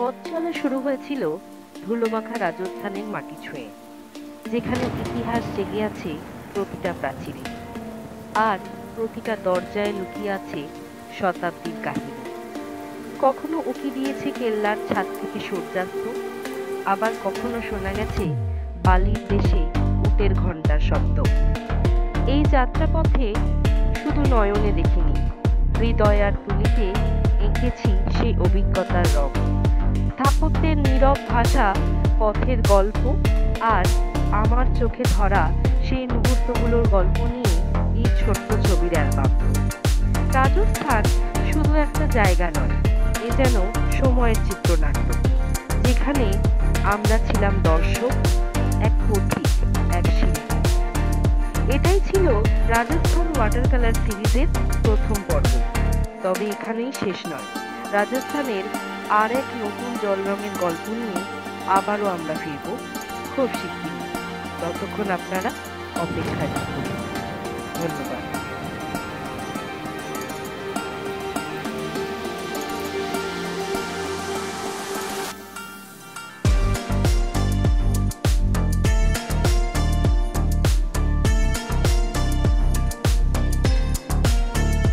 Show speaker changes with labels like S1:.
S1: পথ চলা শুরু হয়েছিল ধুলোমাখা রাজস্থানের মাটি ছুঁয়ে, যেখানে ইতিহাস জেগে আছে প্রতিটা প্রাচীরে, আর প্রতিটা দরজায় লুকিয়ে আছে শতাব্দীর কাহিনী। কখনো উকি দিয়েছে কেল্লার ছাদ থেকে সূর্যাস্ত, আবার কখনো শোনা গেছে বালির দেশে উটের ঘণ্টার শব্দ। এই যাত্রাপথে শুধু নয়নে দেখিনি, হৃদয় আর তুলিতে এঁকেছি সেই অভিজ্ঞতার রং। স্থাপত্যের নীরব ভাষা, পথের গল্প, আর আমার চোখে ধরা সেই মুহূর্তগুলোর গল্প নিয়ে এই ছোট্ট ছবির অ্যালবাম। রাজস্থান শুধু একটা জায়গা নয়, এ যেন সময়ের চিত্রনাট্য, যেখানে আমরা ছিলাম দর্শক, এক পথিক, এক শিল্পী। এটাই ছিল রাজস্থান ওয়াটার কালার সিরিজের প্রথম পর্ব। তবে এখানেই শেষ নয়। রাজস্থানের আর এক নতুন জল রঙের গল্প নিয়ে আবারও আমরা ফিরব খুব শিগগিরই। ততক্ষণ আপনারা অপেক্ষায় থাকুন। ধন্যবাদ।